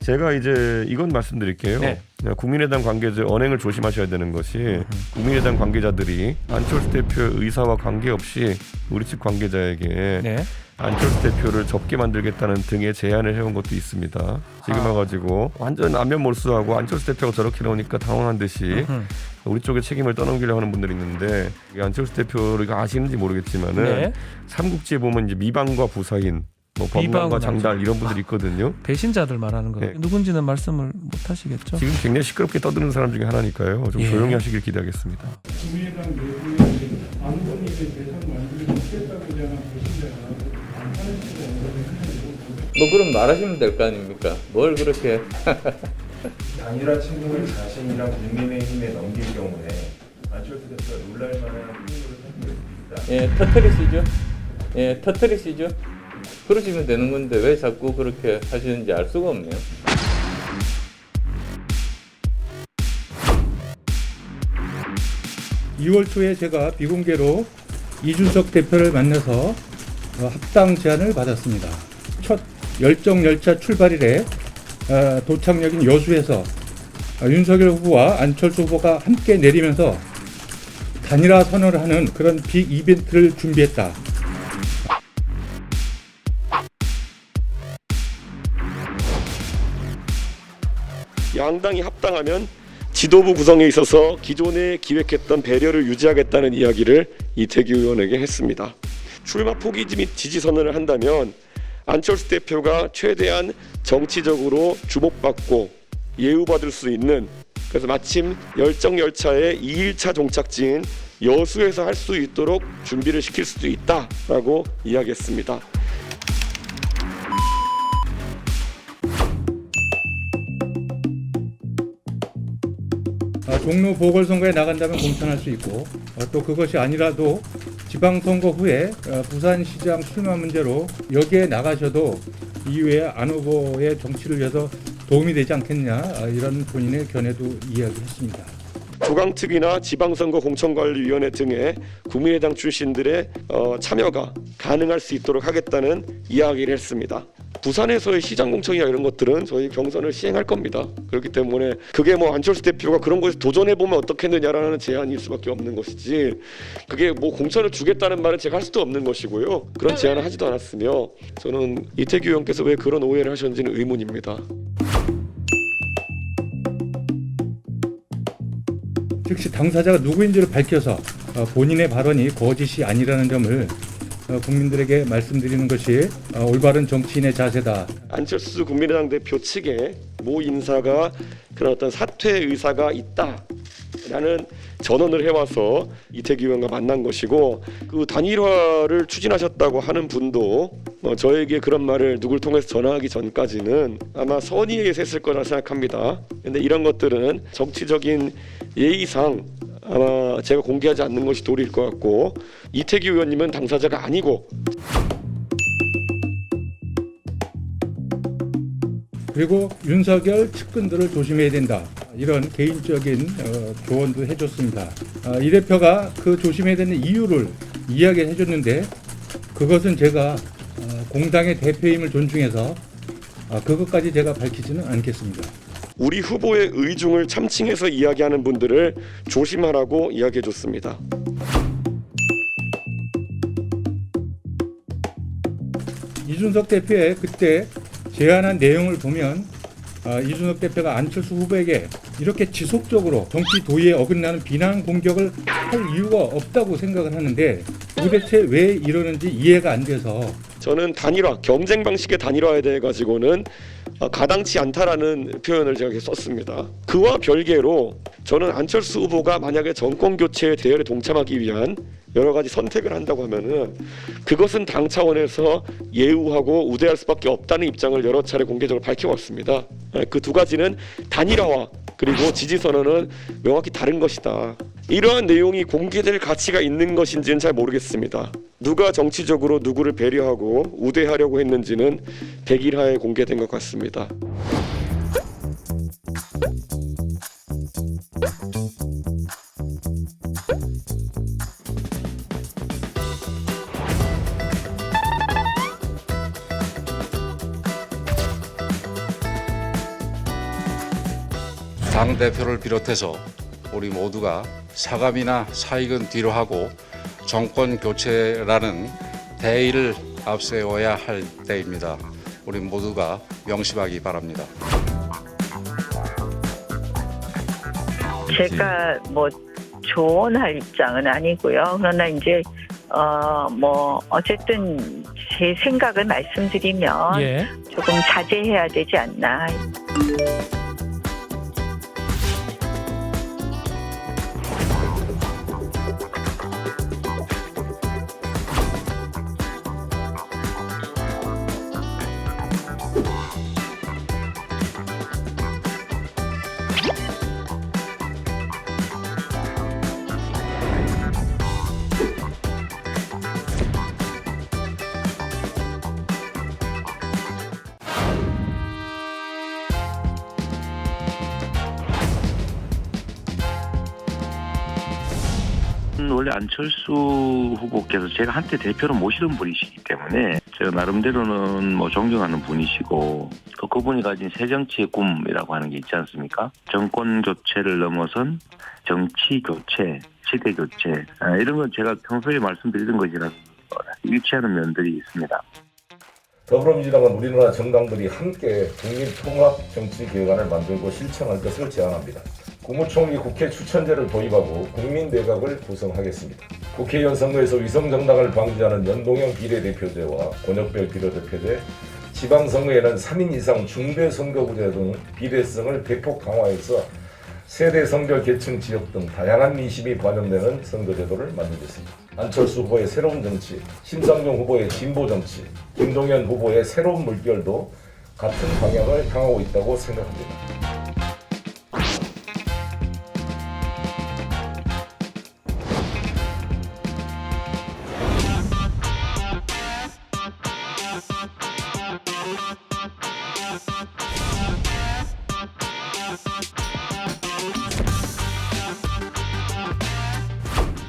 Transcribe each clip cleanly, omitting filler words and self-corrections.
제가 이제 이건 말씀드릴게요. 네. 국민의당 관계자 언행을 조심하셔야 되는 것이 국민의당 관계자들이 안철수 대표의 의사와 관계없이 우리 측 관계자에게 네. 안철수 대표를 접게 만들겠다는 등의 제안을 해온 것도 있습니다. 지금 와가지고 완전 안면 몰수하고 안철수 대표가 저렇게 나오니까 당황한 듯이 우리 쪽에 책임을 떠넘기려고 하는 분들이 있는데 안철수 대표를 아시는지 모르겠지만은 네. 삼국지에 보면 이제 미방과 부사인 뭐 미방은 범람과 장달 알죠. 이런 분들이 있거든요. 배신자들 말하는 거예요. 네. 누군지는 말씀을 못 하시겠죠? 지금 굉장히 시끄럽게 떠드는 사람 중에 하나니까요. 좀 예. 조용히 하시길 기대하겠습니다. 국민의당 내부에 안건이 대상 만들기 못했다고 주장한 배신자가 안 하는 식으로 언급을 했는데 뭐 그럼 말하시면 될 거 아닙니까? 뭘 그렇게 단일화 책임을 자신이랑 국민의힘에 넘길 경우에 안철수 대표가 놀랄 만한 행동을 할 수 있다. 예, 터트리시죠? 예, 터트리시죠? 그러시면 되는 건데 왜 자꾸 그렇게 하시는지 알 수가 없네요. 2월 초에 제가 비공개로 이준석 대표를 만나서 합당 제안을 받았습니다. 첫 열정 열차 출발일에 도착역인 여수에서 윤석열 후보와 안철수 후보가 함께 내리면서 단일화 선언을 하는 그런 빅 이벤트를 준비했다. 양당이 합당하면 지도부 구성에 있어서 기존에 기획했던 배려를 유지하겠다는 이야기를 이태규 의원에게 했습니다. 출마 포기 및 지지 선언을 한다면 안철수 대표가 최대한 정치적으로 주목받고 예우받을 수 있는, 그래서 마침 열정 열차의 2일차 종착지인 여수에서 할 수 있도록 준비를 시킬 수도 있다라고 이야기했습니다. 종로 보궐선거에 나간다면 공천할 수 있고 또 그것이 아니라도 지방선거 후에 부산시장 출마 문제로 여기에 나가셔도 이후에 안 후보의 정치를 위해서 도움이 되지 않겠냐, 이런 본인의 견해도 이야기했습니다. 조강특위나 지방선거 공천관리위원회 등의 국민의당 출신들의 참여가 가능할 수 있도록 하겠다는 이야기를 했습니다. 부산에서의 시장 공천이나 이런 것들은 저희 경선을 시행할 겁니다. 그렇기 때문에 그게 뭐 안철수 대표가 그런 것에 도전해보면 어떻겠느냐라는 제안일 수밖에 없는 것이지, 그게 뭐 공천을 주겠다는 말은 제가 할 수도 없는 것이고요. 그런 제안을 하지도 않았으며, 저는 이태규 의원께서 왜 그런 오해를 하셨는지는 의문입니다. 즉시 당사자가 누구인지를 밝혀서 본인의 발언이 거짓이 아니라는 점을 국민들에게 말씀드리는 것이 올바른 정치인의 자세다. 안철수 국민의당 대표 측에 모 인사가 그런 어떤 사퇴 의사가 있다라는 전언을 해와서 이태규 의원과 만난 것이고, 그 단일화를 추진하셨다고 하는 분도 저에게 그런 말을 누굴 통해서 전화하기 전까지는 아마 선의에서 했을 거라 생각합니다. 근데 이런 것들은 정치적인 예의상 아마 제가 공개하지 않는 것이 도리일 것 같고, 이태규 의원님은 당사자가 아니고, 그리고 윤석열 측근들을 조심해야 된다, 이런 개인적인 조언도 해줬습니다. 이 대표가 그 조심해야 되는 이유를 이야기해 줬는데, 그것은 제가 공당의 대표임을 존중해서 그것까지 제가 밝히지는 않겠습니다. 우리 후보의 의중을 참칭해서 이야기하는 분들을 조심하라고 이야기해줬습니다. 이준석 대표의 그때 제안한 내용을 보면 이준석 대표가 안철수 후보에게 이렇게 지속적으로 정치 도의에 어긋나는 비난 공격을 할 이유가 없다고 생각을 하는데, 도대체 왜 이러는지 이해가 안 돼서. 저는 단일화, 경쟁 방식의 단일화에 대해 가지고는 가당치 않다라는 표현을 제가 계속 썼습니다. 그와 별개로 저는 안철수 후보가 만약에 정권 교체의 대열에 동참하기 위한 여러 가지 선택을 한다고 하면은 그것은 당 차원에서 예우하고 우대할 수밖에 없다는 입장을 여러 차례 공개적으로 밝혀왔습니다. 그 두 가지는 단일화와 그리고 지지 선언은 명확히 다른 것이다. 이러한 내용이 공개될 가치가 있는 것인지는 잘 모르겠습니다. 누가 정치적으로 누구를 배려하고 우대하려고 했는지는 백일하에 공개된 것 같습니다. 당 대표를 비롯해서 우리 모두가 사감이나 사익은 뒤로 하고 정권 교체라는 대의를 앞세워야 할 때입니다. 우리 모두가 명심하기 바랍니다. 제가 뭐 조언할 입장은 아니고요. 그러나 이제 뭐 어쨌든 제 생각을 말씀드리면 예. 조금 자제해야 되지 않나. 원래 안철수 후보께서 제가 한때 대표로 모시던 분이시기 때문에 제가 나름대로는 뭐 존경하는 분이시고 또 그분이 가진 새정치의 꿈이라고 하는 게 있지 않습니까? 정권 교체를 넘어선 정치 교체, 시대 교체 이런 건 제가 평소에 말씀드리던 것이라 일치하는 면들이 있습니다. 더불어민주당은 우리나라 정당들이 함께 국민통합정치개혁안을 만들고 실천할 것을 제안합니다. 국무총리 국회 추천제를 도입하고 국민내각을 구성하겠습니다. 국회의원 선거에서 위성정당을 방지하는 연동형 비례대표제와 권역별 비례대표제, 지방선거에는 3인 이상 중대선거구제 등 비례성을 대폭 강화해서 세대 성별 계층 지역 등 다양한 민심이 반영되는 선거제도를 만들겠습니다. 안철수 후보의 새로운 정치, 심상정 후보의 진보 정치, 김동연 후보의 새로운 물결도 같은 방향을 향하고 있다고 생각합니다.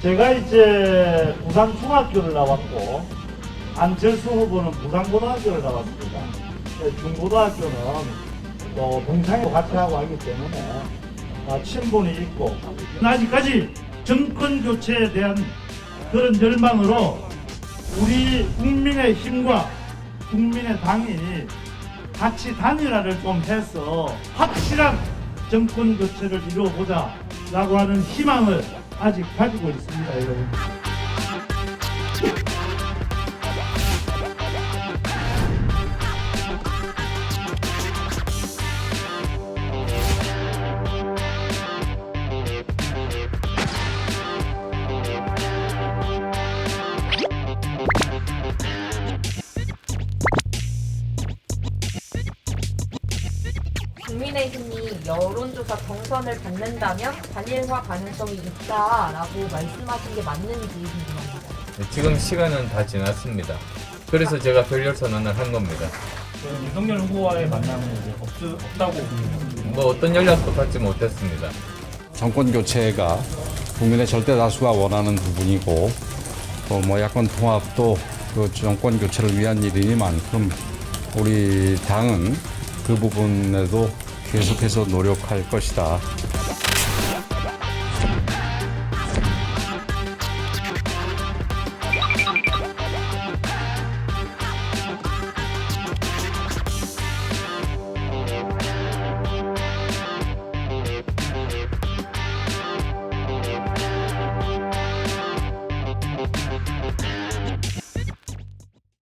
제가 이제 부산 중학교를 나왔고 안철수 후보는 부산 고등학교를 나왔습니다. 중고등학교는 또 동창회 같이 하고 하기 때문에 친분이 있고 아직까지 정권 교체에 대한 그런 열망으로 우리 국민의 힘과 국민의 당이 같이 단일화를 좀 해서 확실한 정권 교체를 이루어보자라고 하는 희망을 아직 가지고 있습니다, 여러분. 국민의힘이 여론조사 경선을 받는다면 단일화 가능성이 있다라고 말씀하신 게 맞는지 궁금합니다. 지금 시간은 다 지났습니다. 그래서 제가 결렬 선언을 한 겁니다. 윤석열 후보와의 만남은 없다고 뭐 어떤 연락도 받지 못했습니다. 정권 교체가 국민의 절대 다수가 원하는 부분이고 또 뭐 야권 통합도 그 정권 교체를 위한 일이니만큼 우리 당은 그 부분에도 계속해서 노력할 것이다.